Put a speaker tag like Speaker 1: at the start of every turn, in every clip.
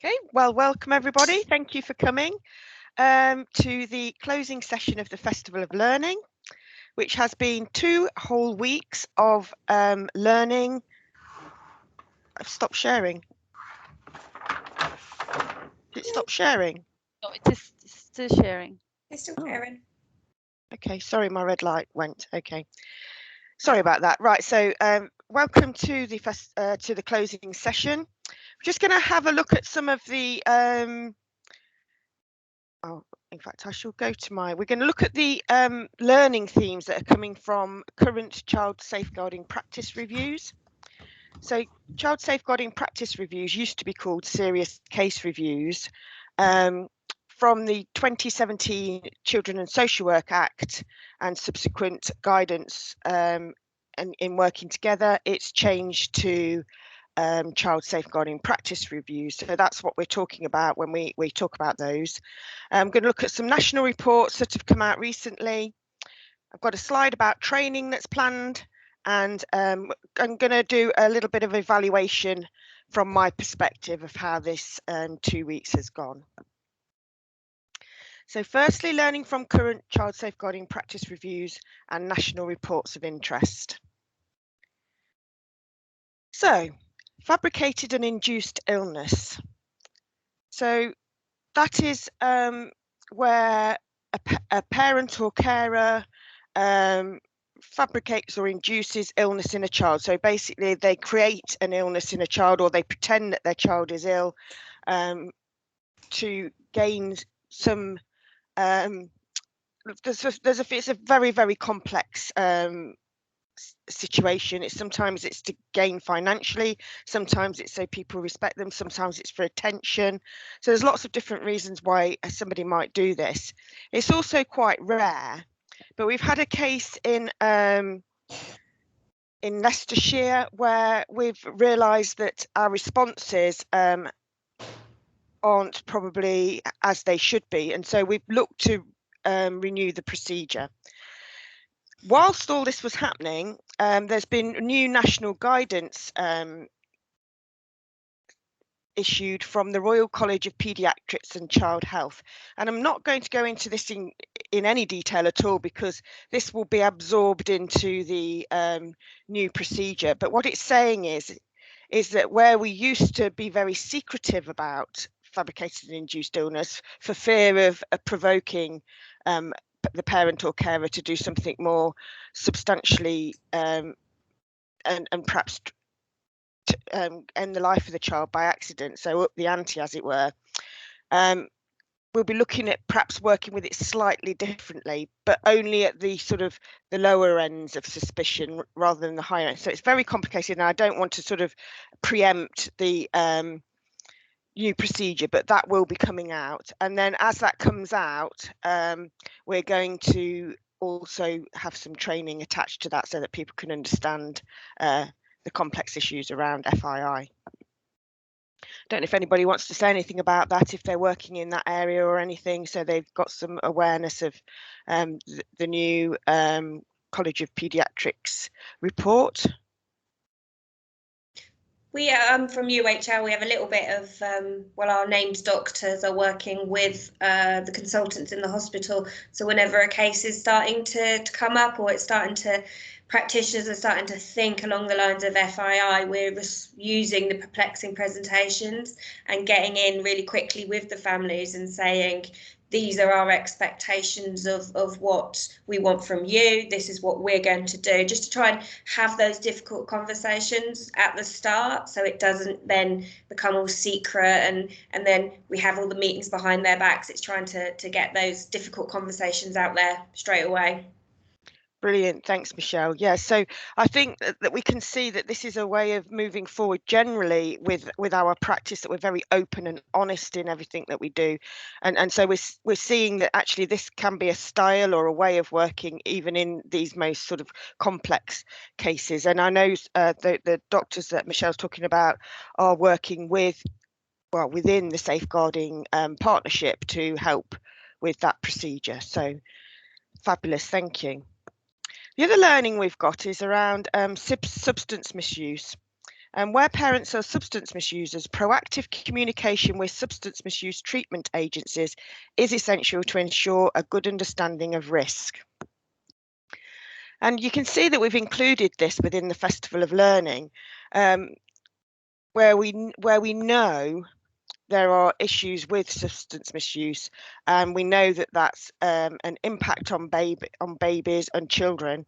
Speaker 1: Okay, well, welcome everybody. Thank you for coming to the closing session of the Festival of Learning, which has been 2 whole weeks of learning. I've stopped sharing. Did it stop sharing?
Speaker 2: No, it's still sharing.
Speaker 3: It's still sharing.
Speaker 1: Okay, sorry, my red light went. Okay, sorry about that. Right, so welcome to the closing session. We're just going to have a look at some of the in fact, I shall go to we're going to look at the learning themes that are coming from current child safeguarding practice reviews. So child safeguarding practice reviews used to be called serious case reviews. From the 2017 Children and Social Work Act and subsequent guidance and in working together, it's changed to child safeguarding practice reviews. So that's what we're talking about when we talk about those. I'm going to look at some national reports that have come out recently. I've got a slide about training that's planned, and I'm going to do a little bit of evaluation from my perspective of how this 2 weeks has gone. So firstly, learning from current child safeguarding practice reviews and national reports of interest. So, fabricated and induced illness. So that is where a parent or carer fabricates or induces illness in a child. So basically they create an illness in a child, or they pretend that their child is ill to gain some it's a very, very complex situation. Sometimes it's to gain financially, sometimes it's so people respect them, sometimes it's for attention. So there's lots of different reasons why somebody might do this. It's also quite rare, but we've had a case in Leicestershire where we've realised that our responses aren't probably as they should be, and so we've looked to renew the procedure. Whilst all this was happening, there's been new national guidance issued from the Royal College of Paediatrics and Child Health. And I'm not going to go into this in any detail at all, because this will be absorbed into the new procedure. But what it's saying is that where we used to be very secretive about fabricated and induced illness for fear of provoking the parent or carer to do something more substantially and perhaps end the life of the child by accident, so up the ante, as it were, we'll be looking at perhaps working with it slightly differently, but only at the sort of the lower ends of suspicion rather than the higher end. So it's very complicated, and I don't want to sort of preempt the new procedure, but that will be coming out. And then as that comes out, we're going to also have some training attached to that so that people can understand the complex issues around FII. Don't know if anybody wants to say anything about that, if they're working in that area or anything, so they've got some awareness of the new College of Paediatrics report.
Speaker 3: We from UHL, we have a little bit of our named doctors are working with the consultants in the hospital. So whenever a case is starting to come up, or it's starting to, practitioners are starting to think along the lines of FII, we're using the perplexing presentations and getting in really quickly with the families and saying, these are our expectations of what we want from you. This is what we're going to do, just to try and have those difficult conversations at the start, so it doesn't then become all secret and then we have all the meetings behind their backs. It's trying to get those difficult conversations out there straight away.
Speaker 1: Brilliant, thanks Michelle. Yeah, so I think that we can see that this is a way of moving forward generally with our practice, that we're very open and honest in everything that we do, and so we're seeing that actually this can be a style or a way of working even in these most sort of complex cases. And I know the doctors that Michelle's talking about are working within the safeguarding partnership to help with that procedure. So fabulous, thank you. The other learning we've got is around substance misuse. And where parents are substance misusers, proactive communication with substance misuse treatment agencies is essential to ensure a good understanding of risk. And you can see that we've included this within the Festival of Learning, where we know there are issues with substance misuse, and we know that that's an impact on babies and children.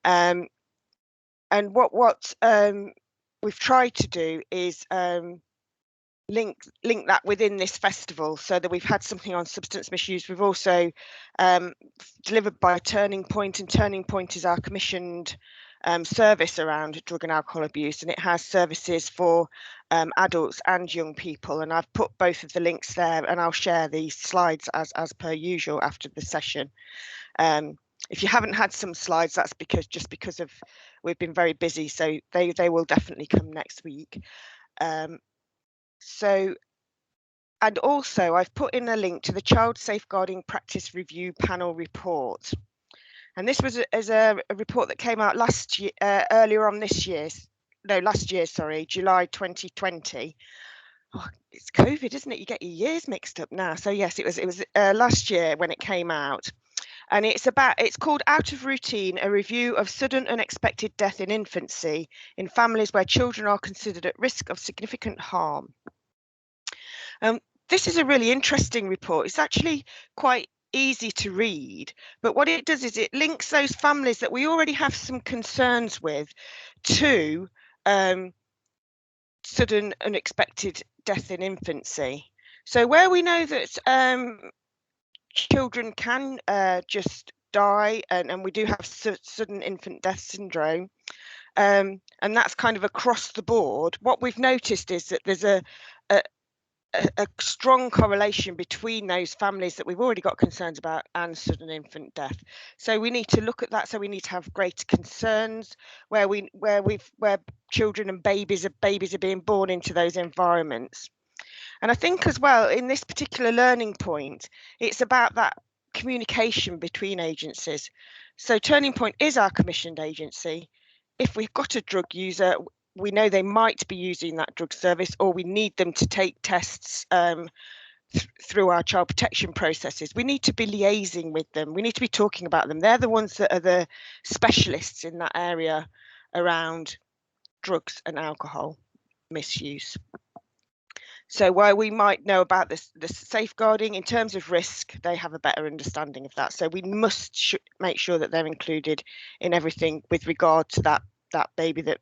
Speaker 1: And what we've tried to do is link that within this festival, so that we've had something on substance misuse. We've also delivered by Turning Point, and Turning Point is our commissioned service around drug and alcohol abuse, and it has services for adults and young people, and I've put both of the links there, and I'll share these slides as per usual after the session. If you haven't had some slides, that's because of we've been very busy, so they will definitely come next week. So, and also I've put in a link to the Child Safeguarding Practice Review Panel report. And this was a report that came out last year, earlier on this year. No, last year, sorry, July 2020. Oh, it's COVID, isn't it? You get your years mixed up now. So yes, it was last year when it came out. And it's called Out of Routine, a review of sudden unexpected death in infancy in families where children are considered at risk of significant harm. This is a really interesting report. It's actually quite easy to read, but what it does is it links those families that we already have some concerns with to sudden unexpected death in infancy. So where we know that children can just die, and we do have sudden infant death syndrome, and that's kind of across the board. What we've noticed is that there's a strong correlation between those families that we've already got concerns about and sudden infant death. So we need to look at that. So we need to have greater concerns where children and babies are being born into those environments. And I think as well, in this particular learning point, it's about that communication between agencies. So Turning Point is our commissioned agency. If we've got a drug user, we know they might be using that drug service, or we need them to take tests through our child protection processes. We need to be liaising with them. We need to be talking about them. They're the ones that are the specialists in that area around drugs and alcohol misuse. So while we might know about the safeguarding in terms of risk, they have a better understanding of that. So we must make sure that they're included in everything with regard to that baby that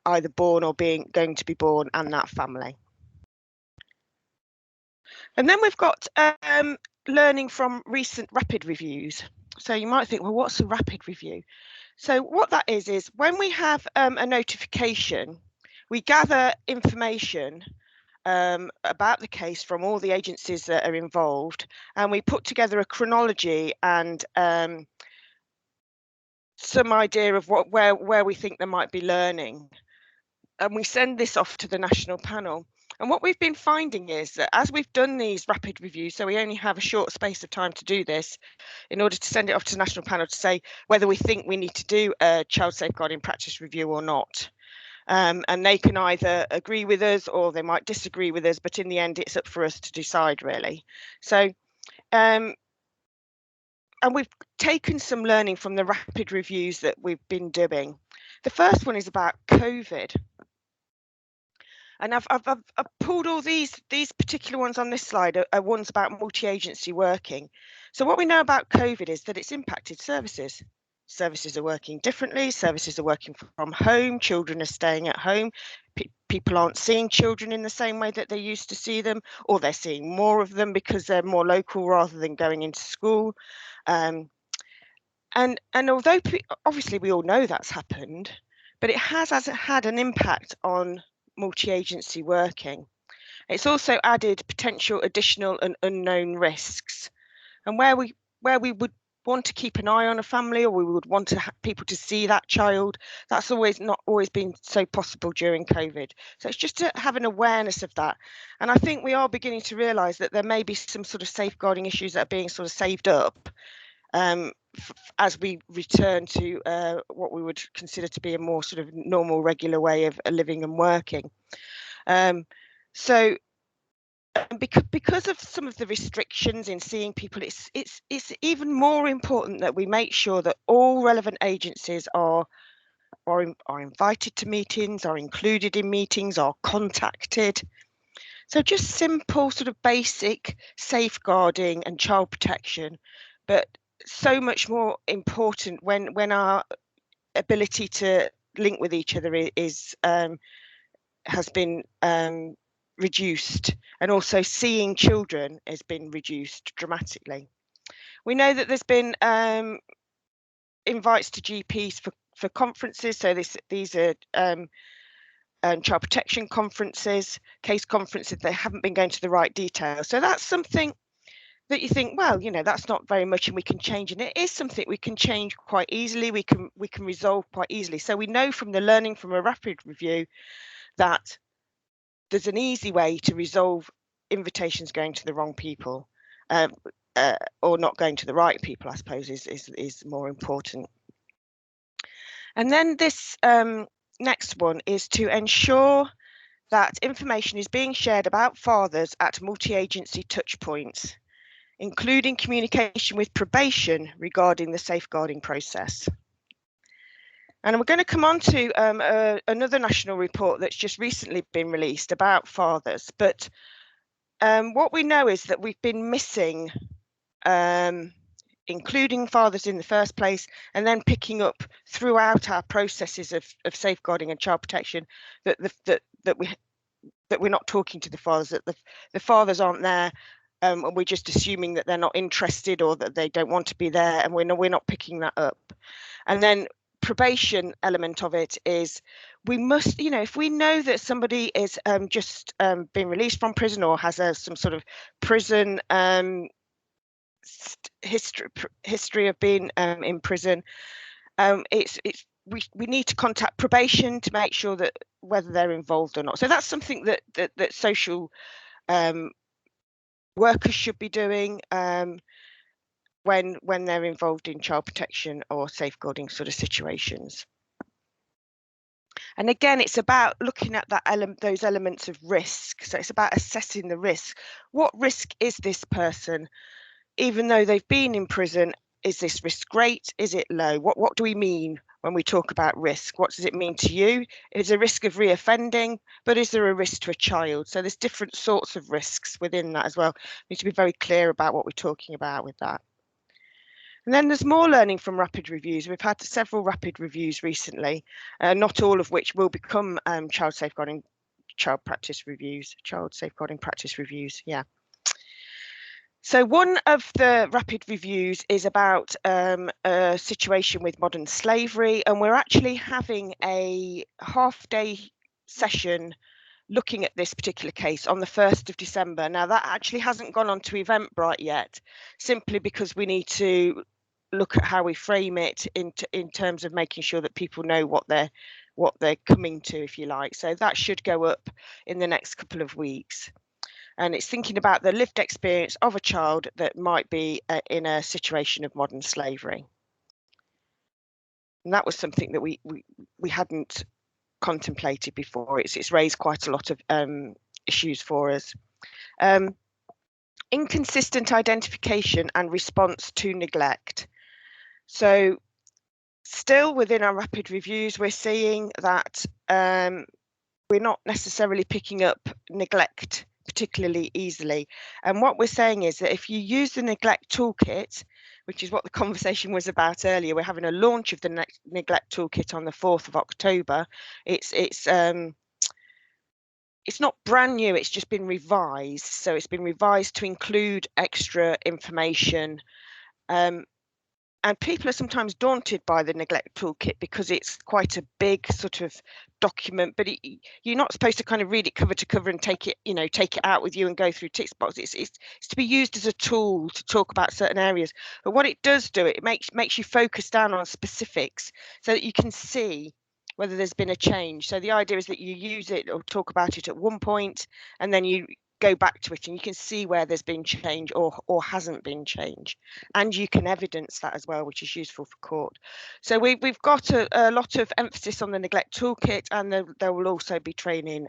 Speaker 1: either born or going to be born, and that family. And then we've got learning from recent rapid reviews. So you might think, well, what's a rapid review? So what that is when we have a notification, we gather information about the case from all the agencies that are involved, and we put together a chronology and some idea of where we think there might be learning, and we send this off to the national panel. And what we've been finding is that as we've done these rapid reviews, so we only have a short space of time to do this in order to send it off to the national panel to say whether we think we need to do a child safeguarding practice review or not. And they can either agree with us or they might disagree with us, but in the end it's up for us to decide, really. So and we've taken some learning from the rapid reviews that we've been doing. The first one is about COVID. And I've pulled all these particular ones on this slide are ones about multi-agency working. So what we know about COVID is that it's impacted services. Services are working differently. Services are working from home. Children are staying at home. People aren't seeing children in the same way that they used to see them, or they're seeing more of them because they're more local rather than going into school. And although obviously we all know that's happened, but it has had an impact on multi-agency working. It's also added potential additional and unknown risks, and where we would want to keep an eye on a family, or we would want to people to see that child, that's not always been so possible during COVID. So it's just to have an awareness of that. And I think we are beginning to realise that there may be some sort of safeguarding issues that are being sort of saved up as we return to what we would consider to be a more sort of normal, regular way of living and working. So because of some of the restrictions in seeing people, it's even more important that we make sure that all relevant agencies are invited to meetings, are included in meetings, are contacted. So just simple sort of basic safeguarding and child protection, but so much more important when our ability to link with each other has been reduced, and also seeing children has been reduced dramatically. We know that there's been invites to GPs for conferences, so these are child protection conferences, case conferences. They haven't been going to the right detail, so that's something that you think, well, you know, that's not very much and we can change, and it is something we can change quite easily, we can resolve quite easily. So we know from the learning from a rapid review that there's an easy way to resolve invitations going to the wrong people, or not going to the right people, I suppose, is more important. And then this next one is to ensure that information is being shared about fathers at multi-agency touchpoints, including communication with probation regarding the safeguarding process. And we're going to come on to another national report that's just recently been released about fathers. But what we know is that we've been missing including fathers in the first place, and then picking up throughout our processes of safeguarding and child protection that we're not talking to the fathers, that the fathers aren't there, and we're just assuming that they're not interested or that they don't want to be there, and we're not picking that up. And then probation element of it is we must, you know, if we know that somebody is just been released from prison or has some sort of prison history of being in prison, we need to contact probation to make sure that whether they're involved or not. So that's something that social workers should be doing when they're involved in child protection or safeguarding sort of situations. And again, it's about looking at those elements of risk. So it's about assessing the risk. What risk is this person? Even though they've been in prison, is this risk great? Is it low? What do we mean when we talk about risk? What does it mean to you? Is there a risk of reoffending, but is there a risk to a child? So there's different sorts of risks within that as well. We need to be very clear about what we're talking about with that. And then there's more learning from rapid reviews. We've had several rapid reviews recently, not all of which will become child safeguarding practice reviews. Yeah. So one of the rapid reviews is about a situation with modern slavery, and we're actually having a half-day session looking at this particular case on the 1st of December. Now that actually hasn't gone on to Eventbrite yet, simply because we need to look at how we frame it in terms of making sure that people know what they're coming to, if you like. So that should go up in the next couple of weeks. And it's thinking about the lived experience of a child that might be in a situation of modern slavery. And that was something that we hadn't contemplated before. It's raised quite a lot of issues for us. Inconsistent identification and response to neglect. So still within our rapid reviews, we're seeing that we're not necessarily picking up neglect particularly easily. And what we're saying is that if you use the neglect toolkit, which is what the conversation was about earlier, we're having a launch of the neglect toolkit on the 4th of October. It's not brand new, it's just been revised. So it's been revised to include extra information. And people are sometimes daunted by the neglect toolkit because it's quite a big sort of document, but you're not supposed to kind of read it cover to cover and take it out with you and go through tick boxes. It's to be used as a tool to talk about certain areas. But what it does do, it makes you focus down on specifics so that you can see whether there's been a change. So the idea is that you use it or talk about it at one point, and then you go back to it and you can see where there's been change or hasn't been change, and you can evidence that as well, which is useful for court. So we've got a lot of emphasis on the neglect toolkit, and there will also be training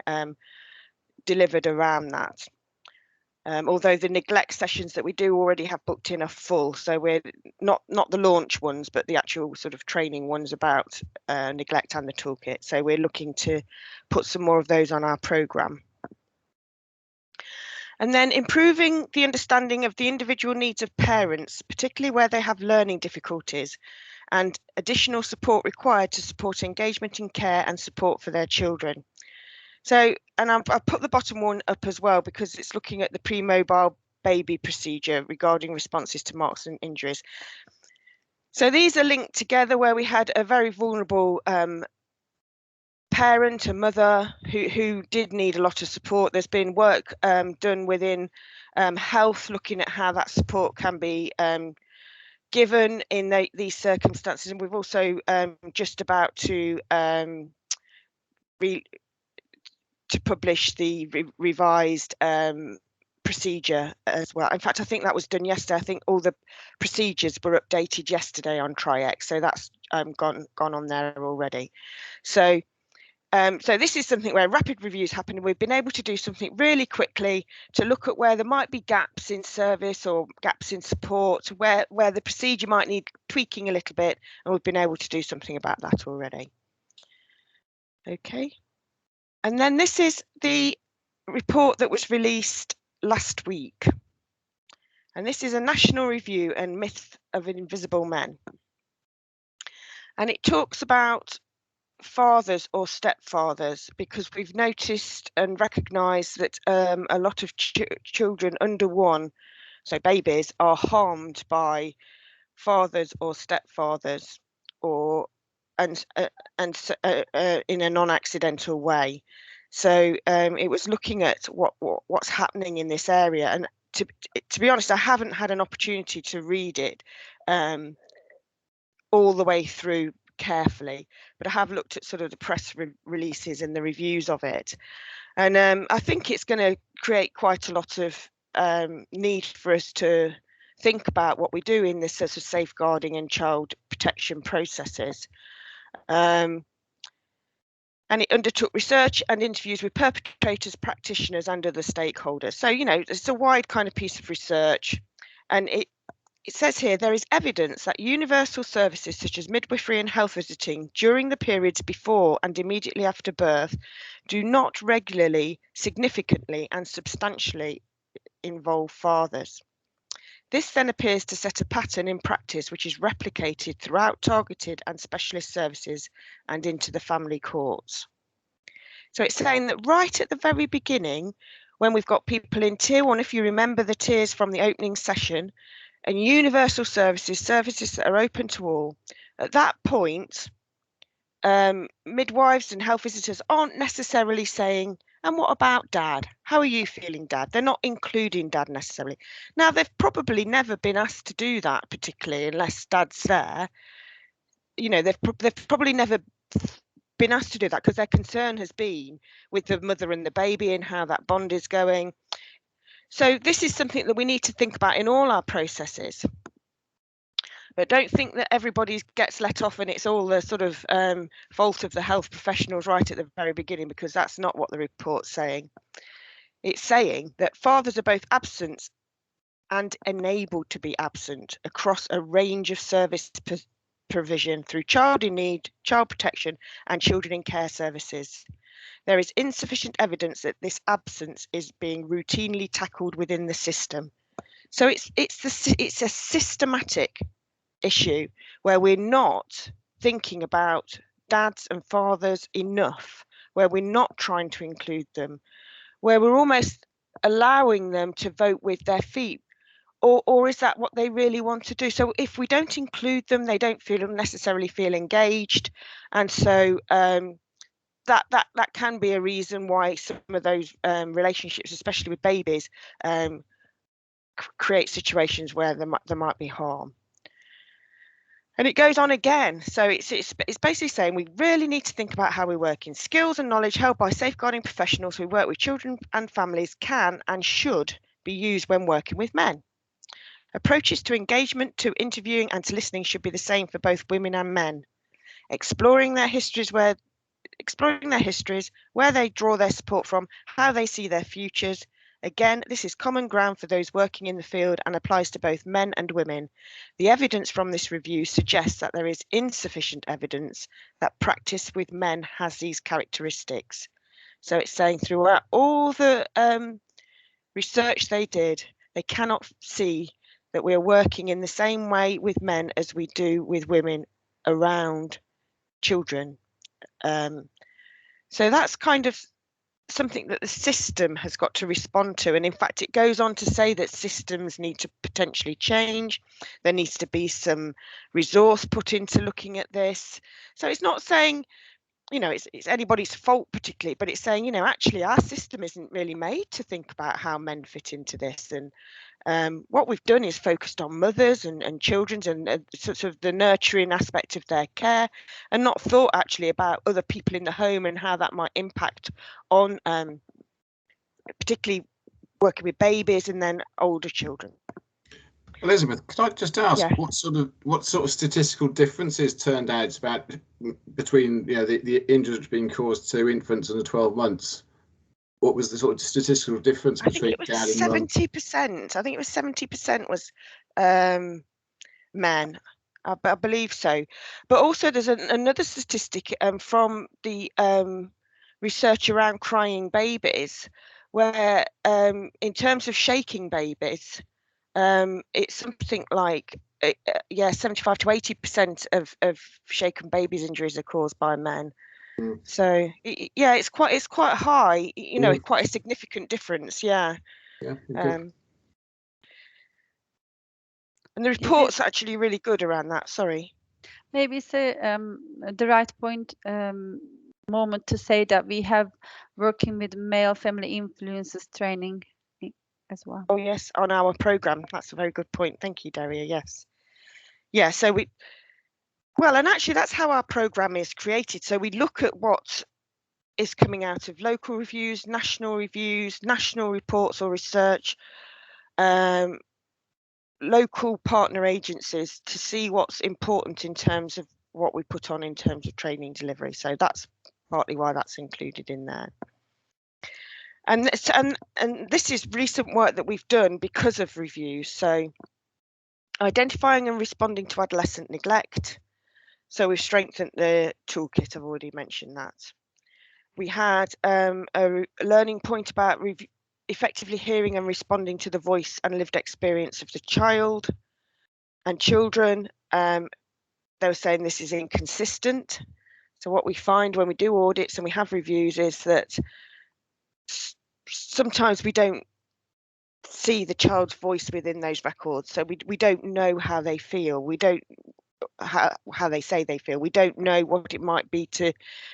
Speaker 1: delivered around that. Although the neglect sessions that we do already have booked in are full, so we're not the launch ones, but the actual sort of training ones about neglect and the toolkit. So we're looking to put some more of those on our programme. And then improving the understanding of the individual needs of parents, particularly where they have learning difficulties and additional support required to support engagement in care and support for their children. So, and I've put the bottom one up as well because it's looking at the pre-mobile baby procedure regarding responses to marks and injuries. So these are linked together where we had a very vulnerable parent, a mother who did need a lot of support. There's been work done within health, looking at how that support can be given in these circumstances. And we've also just about to publish the revised procedure as well. In fact, I think that was done yesterday. I think all the procedures were updated yesterday on TriEx, so that's gone on there already. So this is something where rapid reviews happen, and we've been able to do something really quickly to look at where there might be gaps in service or gaps in support, where the procedure might need tweaking a little bit, and we've been able to do something about that already. Okay. And then this is the report that was released last week. And this is a national review and myth of invisible men. And it talks about fathers or stepfathers, because we've noticed and recognised that a lot of children under one, so babies, are harmed by fathers or stepfathers, or and in a non-accidental way. So it was looking at what's happening in this area, and to be honest, I haven't had an opportunity to read it all the way through carefully, but I have looked at sort of the press releases and the reviews of it, and I think it's going to create quite a lot of need for us to think about what we do in this sort of safeguarding and child protection processes. And it undertook research and interviews with perpetrators, practitioners and other stakeholders. So, you know, it's a wide kind of piece of research, and it says here there is evidence that universal services such as midwifery and health visiting during the periods before and immediately after birth do not regularly, significantly and substantially involve fathers. This then appears to set a pattern in practice which is replicated throughout targeted and specialist services and into the family courts. So it's saying that right at the very beginning, when we've got people in tier one, if you remember the tiers from the opening session, and universal services that are open to all, at that point, midwives and health visitors aren't necessarily saying, and what about dad? How are you feeling, dad? They're not including dad necessarily. Now, they've probably never been asked to do that, particularly unless dad's there. You know, they've probably never been asked to do that because their concern has been with the mother and the baby and how that bond is going. So this is something that we need to think about in all our processes. But don't think that everybody gets let off and it's all the sort of fault of the health professionals right at the very beginning, because that's not what the report's saying. It's saying that fathers are both absent and enabled to be absent across a range of service provision through child in need, child protection and children in care services. There is insufficient evidence that this absence is being routinely tackled within the system. So it's a systematic issue where we're not thinking about dads and fathers enough, where we're not trying to include them, where we're almost allowing them to vote with their feet. Or is that what they really want to do? So if we don't include them, they don't necessarily feel engaged, and so that can be a reason why some of those relationships, especially with babies, create situations where there might be harm. And it goes on again. So it's basically saying we really need to think about how we work in skills and knowledge held by safeguarding professionals who work with children and families can and should be used when working with men. Approaches to engagement, to interviewing and to listening should be the same for both women and men. Exploring their histories, where they draw their support from, how they see their futures. Again, this is common ground for those working in the field and applies to both men and women. The evidence from this review suggests that there is insufficient evidence that practice with men has these characteristics. So it's saying throughout all the research they did, they cannot see that we are working in the same way with men as we do with women around children. So that's kind of something that the system has got to respond to. And in fact, it goes on to say that systems need to potentially change. There needs to be some resource put into looking at this. So it's not saying, you know, it's anybody's fault particularly, but it's saying, you know, actually our system isn't really made to think about how men fit into this. And what we've done is focused on mothers and children's and sort of the nurturing aspect of their care, and not thought actually about other people in the home and how that might impact on particularly working with babies and then older children.
Speaker 4: Elizabeth, could I just ask,
Speaker 1: Yeah.
Speaker 4: what sort of statistical differences turned out about between, you know, the injuries being caused to infants under 12 months? What was the sort of statistical difference between
Speaker 1: dad and mum? 70%. I think it was 70% was men. I believe so. But also there's another statistic from the research around crying babies, where in terms of shaking babies, it's something like 75 to 80% of shaken babies injuries are caused by men. So yeah, it's quite high, you know, quite a significant difference. Yeah. And the report's actually really good around that. Sorry.
Speaker 2: Maybe it's the right point moment to say that we have working with male family influences training as well.
Speaker 1: Oh yes, on our program. That's a very good point. Thank you, Daria. Yes. Yeah. So and actually that's how our program is created. So we look at what is coming out of local reviews, national reports or research, local partner agencies, to see what's important in terms of what we put on in terms of training delivery. So that's partly why that's included in there. And this is recent work that we've done because of reviews. So identifying and responding to adolescent neglect. So we've strengthened the toolkit. I've already mentioned that. We had a learning point about effectively hearing and responding to the voice and lived experience of the child and children. They were saying this is inconsistent. So what we find when we do audits and we have reviews is that sometimes we don't see the child's voice within those records. So we don't know how they feel. We don't how they say they feel. We don't know what it might be to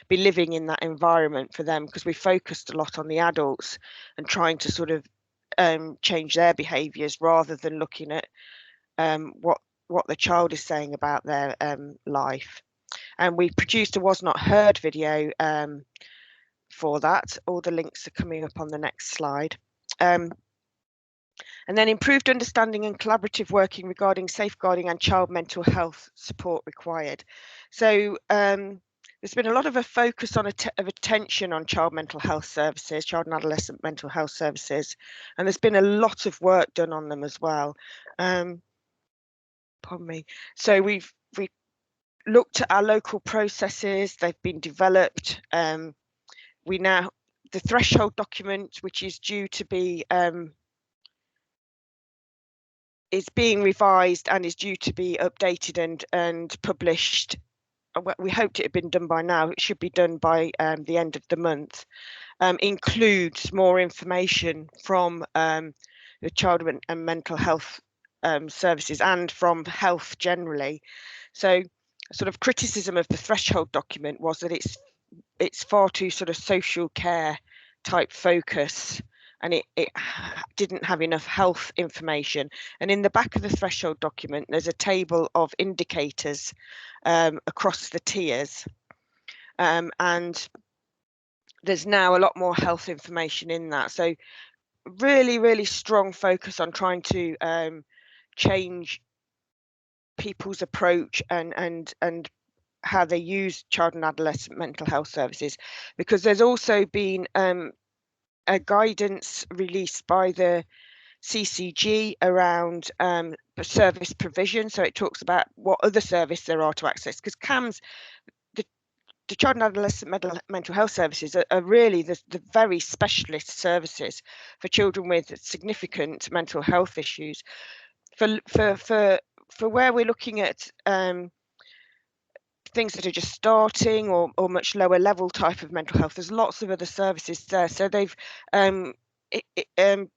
Speaker 1: be living in that environment for them, because we focused a lot on the adults and trying to sort of change their behaviours rather than looking at what the child is saying about their life. And we produced a was not heard video for that. All the links are coming up on the next slide. And then improved understanding and collaborative working regarding safeguarding and child mental health support required. So there's been a lot of a focus on of attention on child mental health services, child and adolescent mental health services, and there's been a lot of work done on them as well. Pardon me. So we looked at our local processes. They've been developed. We now, the threshold document, which is due to be is being revised and is due to be updated and published. We hoped it had been done by now. It should be done by the end of the month. Includes more information from the child and mental health services and from health generally. So sort of criticism of the threshold document was that it's far too sort of social care type focus, and it didn't have enough health information. And in the back of the threshold document, there's a table of indicators across the tiers, and there's now a lot more health information in that. So really strong focus on trying to change people's approach and how they use child and adolescent mental health services, because there's also been a guidance released by the CCG around service provision. So it talks about what other service there are to access, because CAMS, the child and adolescent mental health services are really the very specialist services for children with significant mental health issues. For where we're looking at things that are just starting or much lower level type of mental health, there's lots of other services there. So they've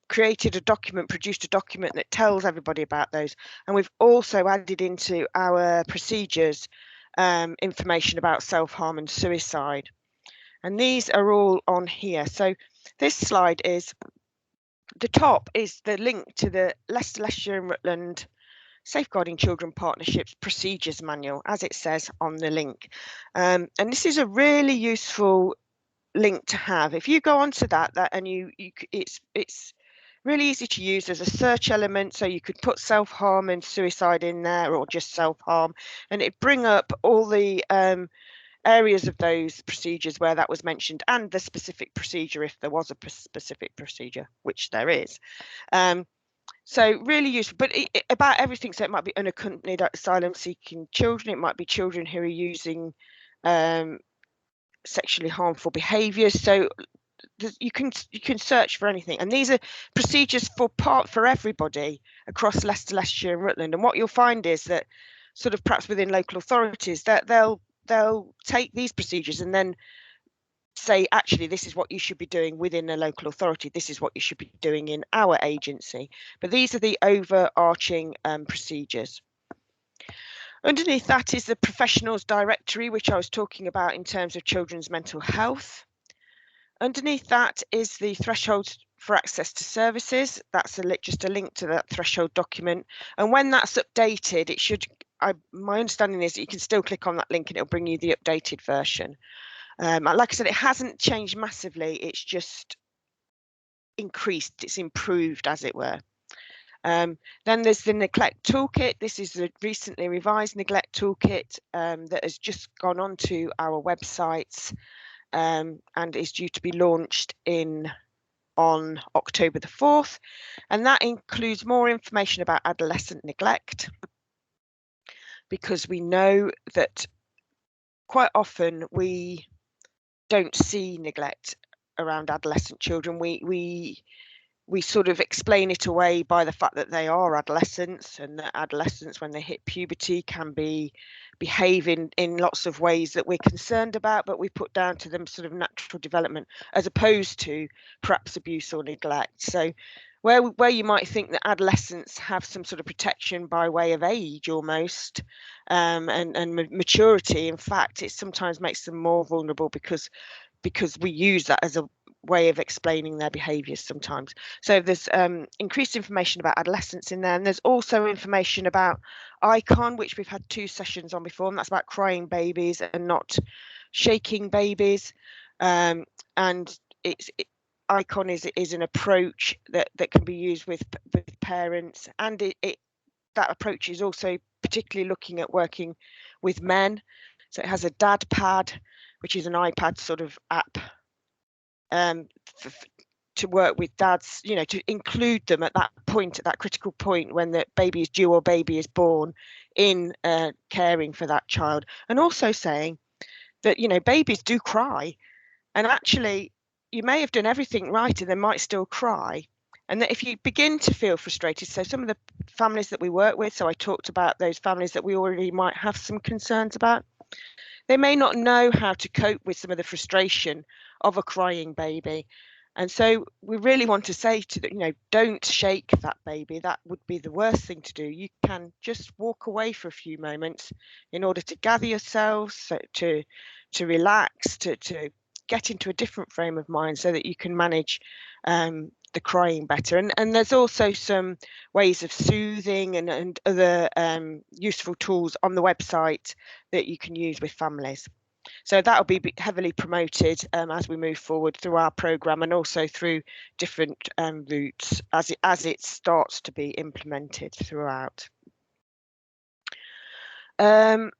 Speaker 1: created a document, produced a document that tells everybody about those. And we've also added into our procedures information about self-harm and suicide. And these are all on here. So this slide is, the top is the link to the Leicestershire and Rutland Safeguarding Children Partnerships Procedures Manual, as it says on the link. And this is a really useful link to have. If you go onto that and it's really easy to use. There's a search element, so you could put self-harm and suicide in there, or just self-harm, and it bring up all the areas of those procedures where that was mentioned, and the specific procedure if there was a specific procedure, which there is. So really useful, but about everything. So it might be unaccompanied asylum-seeking children. It might be children who are using sexually harmful behaviours. So you can search for anything, and these are procedures for everybody across Leicestershire and Rutland. And what you'll find is that, sort of perhaps within local authorities, that they'll take these procedures and then say, actually, this is what you should be doing within a local authority. This is what you should be doing in our agency. But these are the overarching procedures. Underneath that is the professionals directory, which I was talking about in terms of children's mental health. Underneath that is the thresholds for access to services. That's just a link to that threshold document. And when that's updated, it should, my understanding is that you can still click on that link and it'll bring you the updated version. Like I said, it hasn't changed massively. It's just increased, it's improved, as it were. Then there's the neglect toolkit. This is the recently revised neglect toolkit that has just gone onto our websites and is due to be launched on October the 4th. And that includes more information about adolescent neglect, because we know that quite often we don't see neglect around adolescent children. We sort of explain it away by the fact that they are adolescents, and that adolescents, when they hit puberty, can behave in lots of ways that we're concerned about, but we put down to them sort of natural development, as opposed to perhaps abuse or neglect. So where you might think that adolescents have some sort of protection by way of age almost, and maturity, in fact, it sometimes makes them more vulnerable because we use that as a way of explaining their behaviours sometimes. So there's increased information about adolescents in there, and there's also information about ICON, which we've had 2 sessions on before, and that's about crying babies and not shaking babies. And ICON is an approach that can be used with parents, and that approach is also particularly looking at working with men. So it has a dad pad, which is an iPad sort of app to work with dads, to include them at that point, at that critical point when the baby is due or baby is born, in caring for that child. And also saying that, babies do cry, and actually you may have done everything right and they might still cry. And that if you begin to feel frustrated, so some of the families that we work with, so I talked about those families that we already might have some concerns about, they may not know how to cope with some of the frustration of a crying baby. And so we really want to say to them, don't shake that baby. That would be the worst thing to do. You can just walk away for a few moments in order to gather yourselves, to relax, to get into a different frame of mind, so that you can manage the crying better. And there's also some ways of soothing and other useful tools on the website that you can use with families. So that'll be heavily promoted as we move forward through our programme, and also through different routes as it starts to be implemented throughout. Then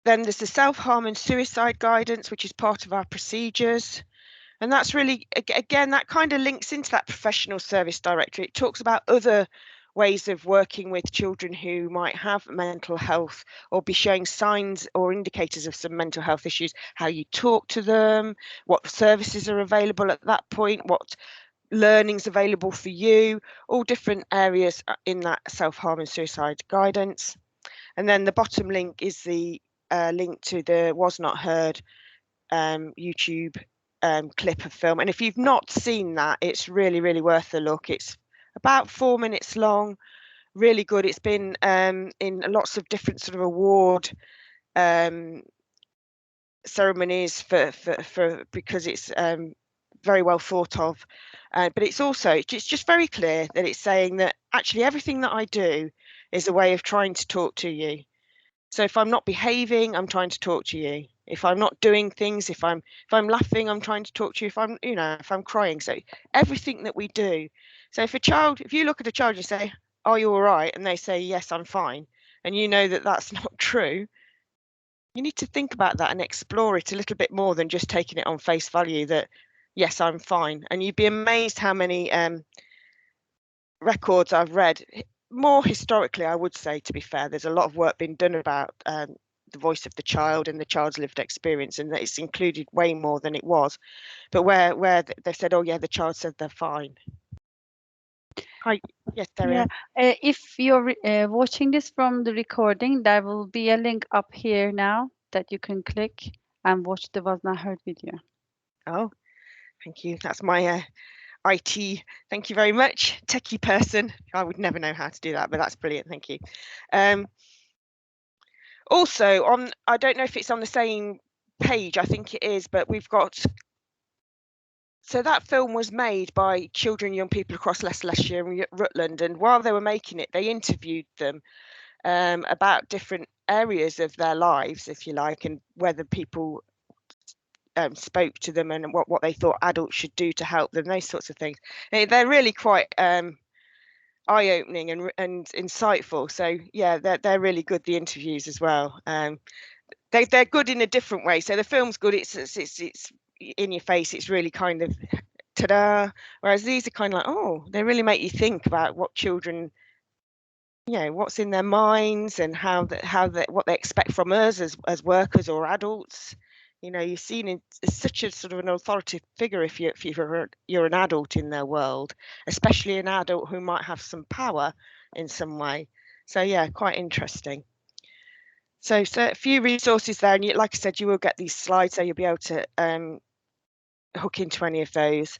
Speaker 1: there's the self-harm and suicide guidance, which is part of our procedures. And that's really, again, that kind of links into that professional service directory. It talks about other ways of working with children who might have mental health or be showing signs or indicators of some mental health issues, how you talk to them, what services are available at that point, what learning's available for you, all different areas in that self-harm and suicide guidance. And then the bottom link is the link to the Was Not Heard YouTube clip of film. And if you've not seen that, it's really, really worth a look. It's about 4 minutes long, really good. It's been in lots of different sort of award ceremonies for because it's very well thought of. But it's just very clear that it's saying that actually everything that I do is a way of trying to talk to you. So if I'm not behaving, I'm trying to talk to you. If I'm not doing things, if I'm laughing, I'm trying to talk to you. If I'm crying, so everything that we do. So if you look at a child and say, "Are you all right?" and they say, "Yes, I'm fine," and you know that that's not true, you need to think about that and explore it a little bit more than just taking it on face value that, yes, I'm fine. And you'd be amazed how many records I've read. More historically, I would say, to be fair, there's a lot of work being done about the voice of the child and the child's lived experience, and that it's included way more than it was. But where they said, "Oh yeah, the child said they're fine." Hi, yes, Daria.
Speaker 2: Yeah. If you're watching this from the recording, there will be a link up here now that you can click and watch the Was Not Heard video.
Speaker 1: Oh, thank you. That's my IT. Thank you very much, techie person. I would never know how to do that, but that's brilliant. Thank you. Also, I don't know if it's on the same page. I think it is, but we've got. So that film was made by children, young people across Leicestershire and Rutland, and while they were making it, they interviewed them about different areas of their lives, if you like, and whether people spoke to them and what they thought adults should do to help them, those sorts of things. They're really quite eye-opening and insightful. So yeah, they're really good, the interviews as well. They're good in a different way. So the film's good. It's in your face. It's really kind of ta-da. Whereas these are kind of like, oh, they really make you think about what children, what's in their minds and what they expect from us as workers or adults. You're seen as such a sort of an authoritative figure if you're an adult in their world, especially an adult who might have some power in some way. So yeah, quite interesting. So a few resources there, and like I said, you will get these slides, so you'll be able to hook into any of those.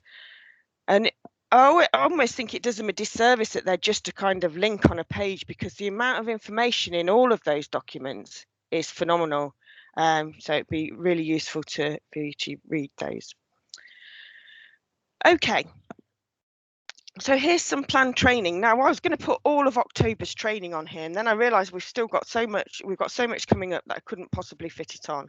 Speaker 1: And I almost think it does them a disservice that they're just a kind of link on a page, because the amount of information in all of those documents is phenomenal. So it'd be really useful for you to read those. Okay. So here's some planned training. Now I was going to put all of October's training on here, and then I realised we've got so much coming up that I couldn't possibly fit it on.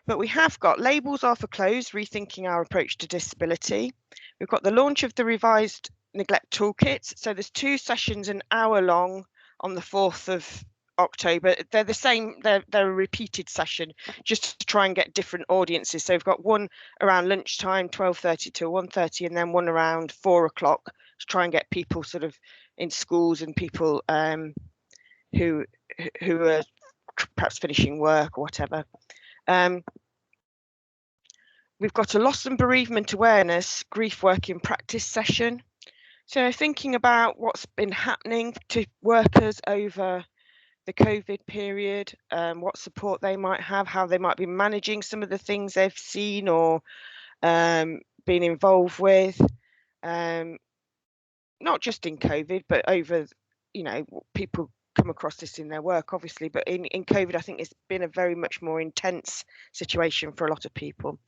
Speaker 1: But we have got Labels Are for Clothes, Rethinking Our Approach to Disability. We've got the launch of the revised neglect toolkit. So there's 2 sessions, an hour long, on the 4th of October. They're the same, they're a repeated session, just to try and get different audiences. So we've got one around lunchtime, 12:30 to 1:30, and then one around 4 o'clock to try and get people sort of in schools and people who are perhaps finishing work or whatever. We've got a loss and bereavement awareness grief work in practice session. So thinking about what's been happening to workers over the COVID period, what support they might have, how they might be managing some of the things they've seen or been involved with, not just in COVID, but over, people come across this in their work, obviously, but in COVID, I think it's been a very much more intense situation for a lot of people.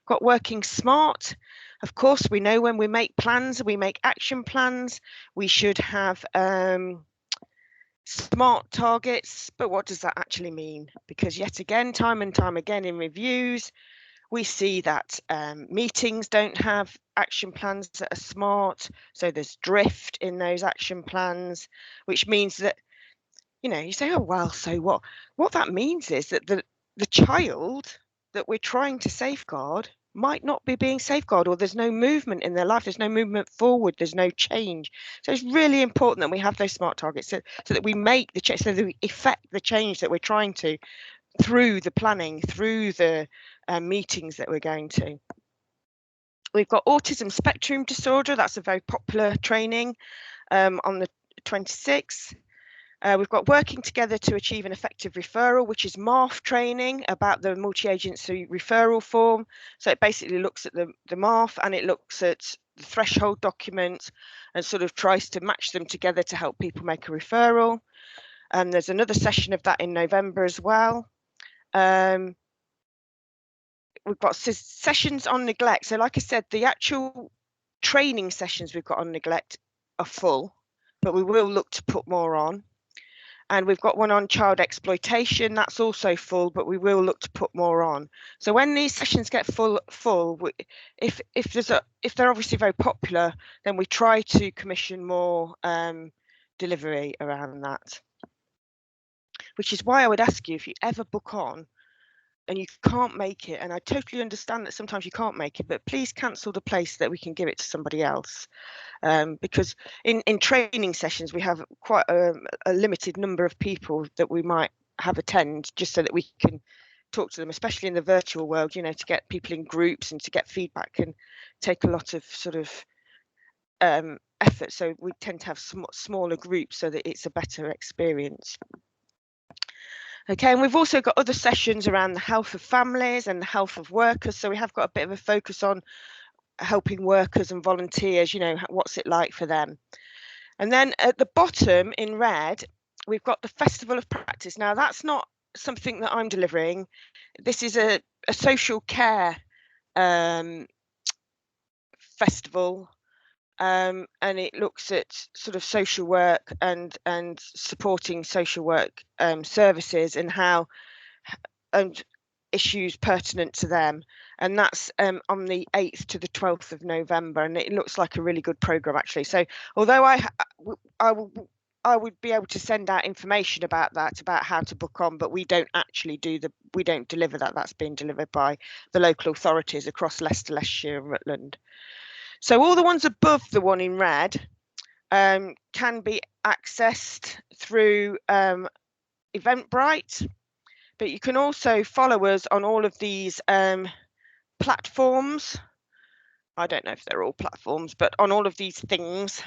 Speaker 1: Got working smart. Of course, we know when we make plans, we make action plans, we should have smart targets. But what does that actually mean? Because yet again, time and time again in reviews, we see that meetings don't have action plans that are smart. So there's drift in those action plans, which means that, you know, you say, oh, well, so what? What that means is that the child that we're trying to safeguard might not be being safeguarded, or there's no movement in their life, there's no movement forward, there's no change. So it's really important that we have those smart targets so that we make the change, so that we effect the change that we're trying to through the planning, through the meetings that we're going to. We've got autism spectrum disorder. That's a very popular training on the 26th. We've got working together to achieve an effective referral, which is MARF training about the multi-agency referral form. So it basically looks at the MARF and it looks at the threshold document and sort of tries to match them together to help people make a referral. And there's another session of that in November as well. We've got sessions on neglect. So like I said, the actual training sessions we've got on neglect are full, but we will look to put more on. And we've got one on child exploitation, that's also full, but we will look to put more on. So when these sessions get full, if they're obviously very popular, then we try to commission more delivery around that. Which is why I would ask you, if you ever book on and you can't make it, and I totally understand that sometimes you can't make it, but please cancel the place so that we can give it to somebody else. Because in training sessions, we have quite a limited number of people that we might have attend, just so that we can talk to them, especially in the virtual world, you know, to get people in groups and to get feedback can take a lot of sort of effort. So we tend to have smaller groups so that it's a better experience. Okay, and we've also got other sessions around the health of families and the health of workers. So we have got a bit of a focus on helping workers and volunteers, you know, what's it like for them. And then at the bottom in red, we've got the Festival of Practice. Now, that's not something that I'm delivering. This is a social care festival. And it looks at sort of social work and supporting social work services and how and issues pertinent to them, and that's on the 8th to the 12th of November, and it looks like a really good program actually. So although I would be able to send out information about that, about how to book on, but we don't actually we don't deliver that. That's being delivered by the local authorities across Leicester, Leicestershire and Rutland. So all the ones above the one in red can be accessed through Eventbrite, but you can also follow us on all of these platforms. I don't know if they're all platforms, but on all of these things,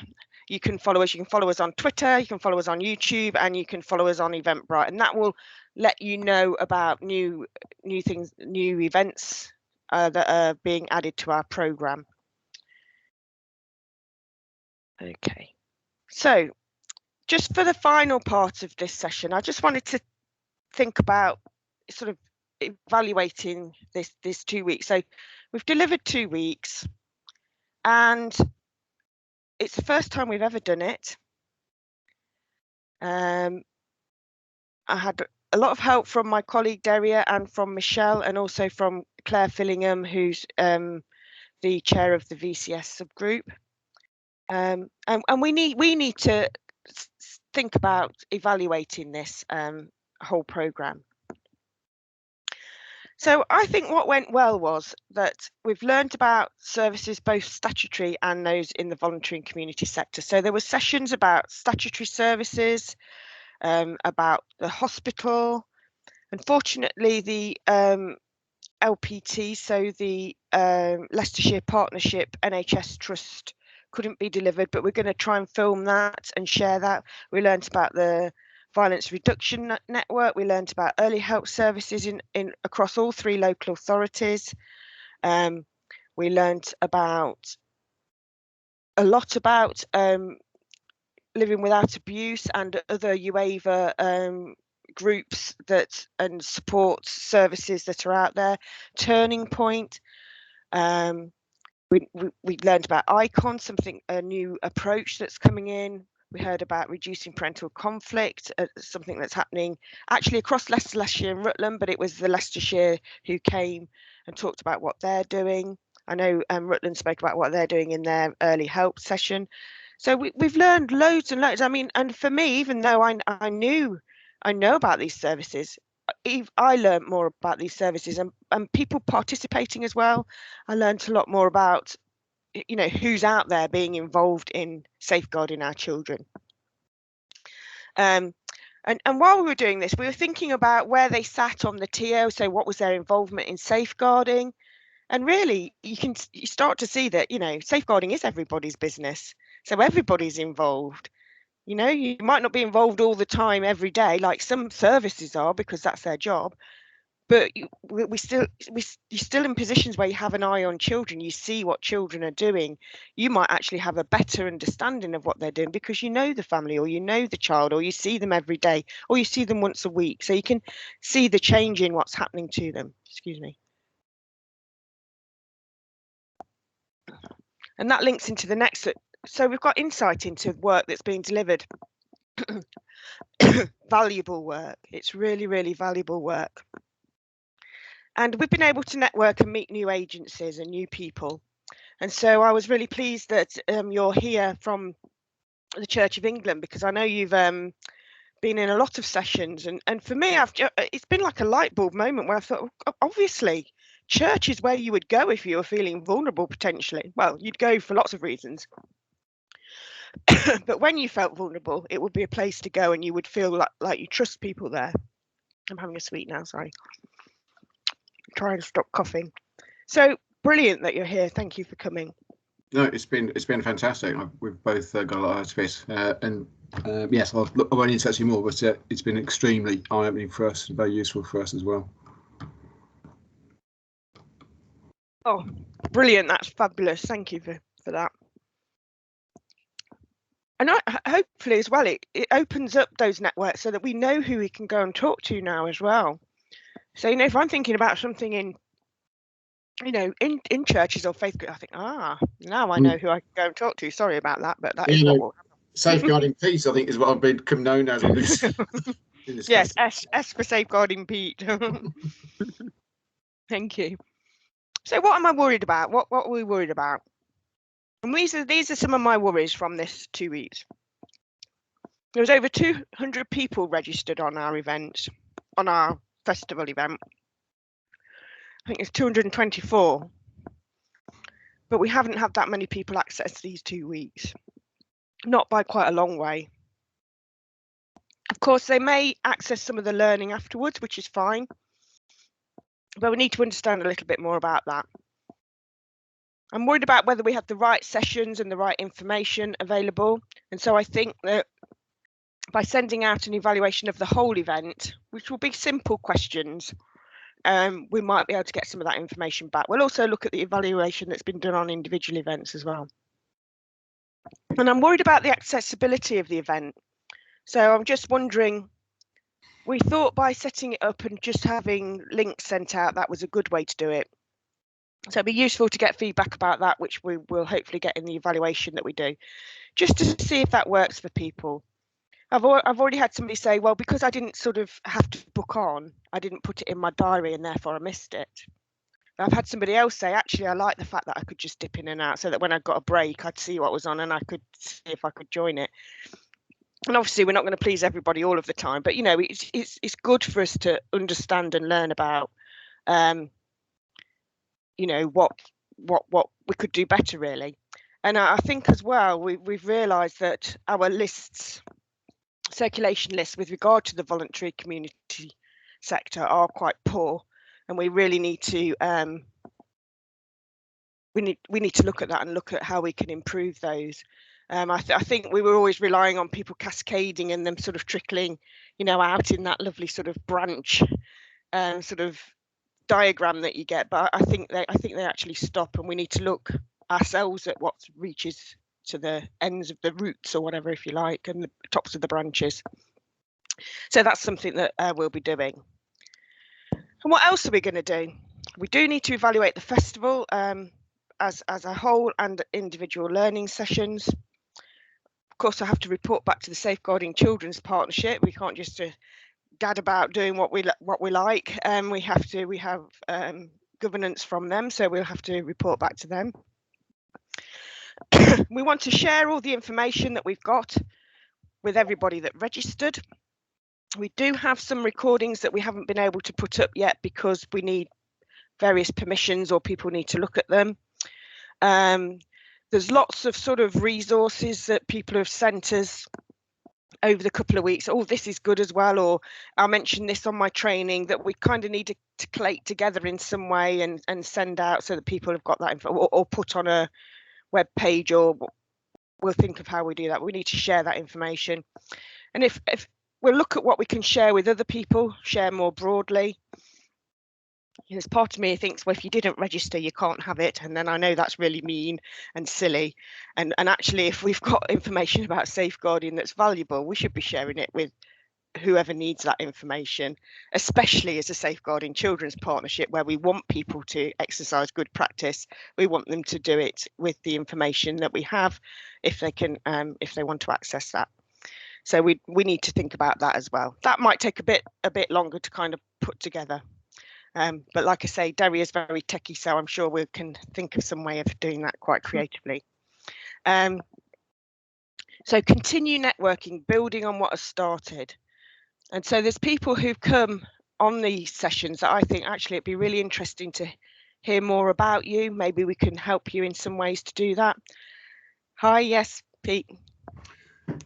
Speaker 1: you can follow us. You can follow us on Twitter, you can follow us on YouTube, and you can follow us on Eventbrite, and that will let you know about new things, new events that are being added to our programme. Okay, so just for the final part of this session, I just wanted to think about sort of evaluating this 2 weeks. So we've delivered 2 weeks, and it's the first time we've ever done it. I had a lot of help from my colleague Daria and from Michelle, and also from Claire Fillingham, who's the chair of the VCS subgroup. And we need to think about evaluating this whole programme. So I think what went well was that we've learned about services, both statutory and those in the voluntary and community sector. So there were sessions about statutory services, about the hospital. Unfortunately, the LPT, so the Leicestershire Partnership NHS Trust, couldn't be delivered, but we're going to try and film that and share that. We learned about the Violence Reduction Network. We learned about early help services in across all 3 local authorities. We learned about a lot about Living Without Abuse and other UAVA groups that and support services that are out there. Turning Point. We learned about ICON, a new approach that's coming in. We heard about reducing parental conflict, something that's happening actually across Leicestershire and Rutland, but it was the Leicestershire who came and talked about what they're doing. I know Rutland spoke about what they're doing in their early help session. So we've learned loads and loads. I mean, and for me, even though I know about these services, I learned more about these services and people participating as well. I learned a lot more about, you know, who's out there being involved in safeguarding our children. And while we were doing this, we were thinking about where they sat on the TO, so what was their involvement in safeguarding. And really, you start to see that, you know, safeguarding is everybody's business. So everybody's involved. You know, you might not be involved all the time every day, like some services are, because that's their job. But you're still in positions where you have an eye on children. You see what children are doing. You might actually have a better understanding of what they're doing because you know the family, or you know the child, or you see them every day, or you see them once a week. So you can see the change in what's happening to them. Excuse me. And that links into the next. So we've got insight into work that's being delivered. Valuable work. It's really, really valuable work. And we've been able to network and meet new agencies and new people. And so I was really pleased that you're here from the Church of England, because I know you've been in a lot of sessions. And for me, it's been like a light bulb moment where I thought, obviously, church is where you would go if you were feeling vulnerable potentially. Well, you'd go for lots of reasons. But when you felt vulnerable, it would be a place to go and you would feel like you trust people there. I'm having a sweet now, sorry. Trying to stop coughing. So brilliant that you're here. Thank you for coming.
Speaker 4: No, it's been fantastic. We've both got a lot out of it, and yes, I won't need to touch you more, but it's been extremely eye-opening for us and very useful for us as well.
Speaker 1: Oh, brilliant! That's fabulous. Thank you for that. And hopefully as well, it opens up those networks so that we know who we can go and talk to now as well. So, you know, if I'm thinking about something in, you know, in churches or faith groups, I think, now I know who I can go and talk to. Sorry about that, but that is what will happen.
Speaker 4: Safeguarding peace, I think, is what I've become known as in this.
Speaker 1: Yes, S for safeguarding Pete. Thank you. So what am I worried about? What are we worried about? And these are some of my worries from this 2 weeks. There was over 200 people registered on our event, on our festival event. I think it's 224. But we haven't had that many people access these 2 weeks. Not by quite a long way. Of course, they may access some of the learning afterwards, which is fine. But we need to understand a little bit more about that. I'm worried about whether we have the right sessions and the right information available. And so I think that by sending out an evaluation of the whole event, which will be simple questions, we might be able to get some of that information back. We'll also look at the evaluation that's been done on individual events as well. And I'm worried about the accessibility of the event. So I'm just wondering, we thought by setting it up and just having links sent out, that was a good way to do it. So it'd be useful to get feedback about that, which we will hopefully get in the evaluation that we do, just to see if that works for people. I've already had somebody say, well, because I didn't sort of have to book on, I didn't put it in my diary and therefore I missed it. I've had somebody else say, actually, I like the fact that I could just dip in and out so that when I got a break, I'd see what was on and I could see if I could join it. And obviously, we're not going to please everybody all of the time, but, you know, it's good for us to understand and learn about, you know, what we could do better, really. And I think as well, we've realised that our lists, circulation lists with regard to the voluntary community sector are quite poor, and we really need to we need to look at that and look at how we can improve those. I think we were always relying on people cascading and them sort of trickling, you know, out in that lovely sort of branch sort of diagram that you get. But I think they actually stop, and we need to look ourselves at what reaches to the ends of the roots or whatever, if you like, and the tops of the branches. So that's something that we'll be doing. And what else are we going to do? We do need to evaluate the festival as a whole and individual learning sessions. Of course, I have to report back to the Safeguarding Children's Partnership. We can't just gad about doing what we like. We have governance from them, so we'll have to report back to them. We want to share all the information that we've got with everybody that registered. We do have some recordings that we haven't been able to put up yet because we need various permissions or people need to look at them. There's lots of sort of resources that people have sent us over the couple of weeks. Oh, this is good as well, or I mentioned this on my training, that we kind of need to collate together in some way and send out so that people have got that info, or put on a web page, or we'll think of how we do that. We need to share that information. And if we'll look at what we can share with other people, share more broadly. There's part of me thinks, well, if you didn't register, you can't have it. And then I know that's really mean and silly. And actually, if we've got information about safeguarding that's valuable, we should be sharing it with whoever needs that information, especially as a Safeguarding Children's Partnership, where we want people to exercise good practice. We want them to do it with the information that we have, if they can, if they want to access that. So we need to think about that as well. That might take a bit longer to kind of put together. But like I say, Derry is very techie, so I'm sure we can think of some way of doing that quite creatively. So continue networking, building on what has started. And so there's people who've come on these sessions that I think actually it'd be really interesting to hear more about you. Maybe we can help you in some ways to do that. Hi, yes, Pete.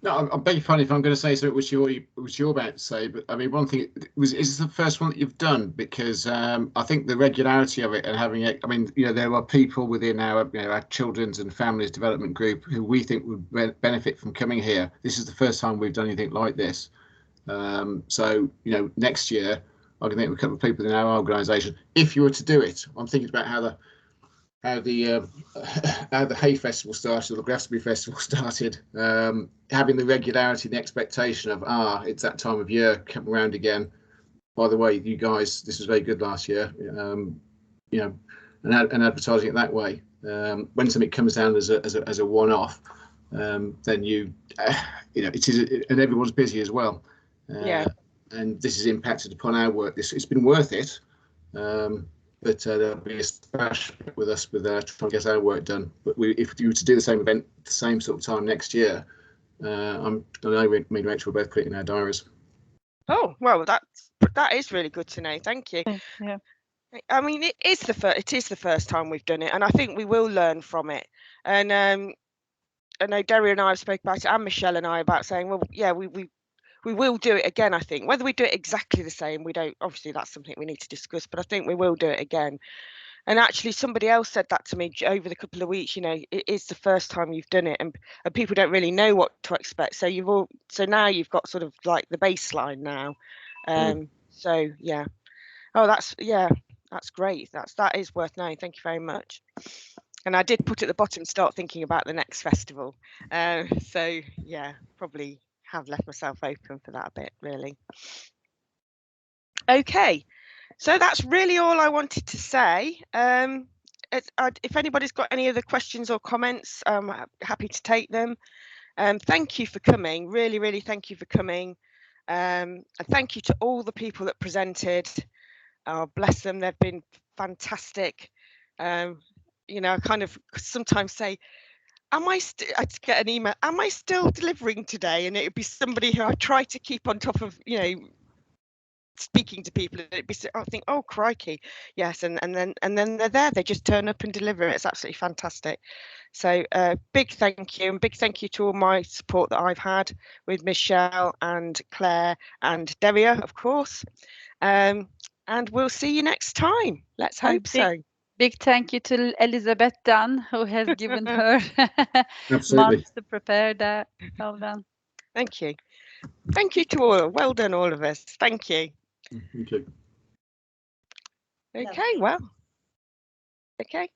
Speaker 4: No, I beg your pardon if I'm going to say something which you're about to say, but I mean, one thing is this the first one that you've done? Because I think the regularity of it and having it, I mean, you know, there are people within our, you know, our children's and families development group who we think would benefit from coming here. This is the first time we've done anything like this. So, you know, next year I can think of a couple of people in our organisation. If you were to do it, I'm thinking about how the Hay Festival started, or the Glastonbury Festival started, having the regularity and the expectation of, it's that time of year, come around again. By the way, you guys, this was very good last year, you know, and advertising it that way. When something comes down as a one-off, then you know, it is, and everyone's busy as well.
Speaker 1: Yeah.
Speaker 4: And this has impacted upon our work. It's been worth it. But there'll be a splash with us with trying to get our work done. But if you were to do the same event, the same sort of time next year, I know me and Rachel will both put it in our diaries. Oh,
Speaker 1: well, that is really good to know. Thank you.
Speaker 2: Yeah.
Speaker 1: I mean, it is the first time we've done it, and I think we will learn from it. And I know Derry and I have spoken about it, and Michelle and I, about saying, well, yeah, we will do it again. I think whether we do it exactly the same, we don't, obviously that's something we need to discuss, but I think we will do it again. And actually somebody else said that to me over the couple of weeks, you know, it is the first time you've done it, and people don't really know what to expect. So now you've got sort of like the baseline now. So yeah. Oh, that's great. That is worth knowing. Thank you very much. And I did put at the bottom, start thinking about the next festival. So yeah, probably have left myself open for that a bit, really. Okay, so that's really all I wanted to say. If anybody's got any other questions or comments, I'm happy to take them. Thank you for coming, really thank you for coming. And thank you to all the people that presented. Oh, bless them, they've been fantastic. You know, I kind of sometimes say, I'd get an email, am I still delivering today? And it would be somebody who I try to keep on top of, you know, speaking to people, and it'd be, I think, oh crikey, yes, and then they're there, they just turn up and deliver. It's absolutely fantastic. So big thank you, and big thank you to all my support that I've had with Michelle and Claire and Deria, of course. And we'll see you next time. Let's hope so.
Speaker 2: Big thank you to Elizabeth Dunn, who has given her months to prepare that. Well done.
Speaker 1: Thank you. Thank you to all. Well done, all of us. Thank you.
Speaker 4: Thank you.
Speaker 1: Okay, well. Okay.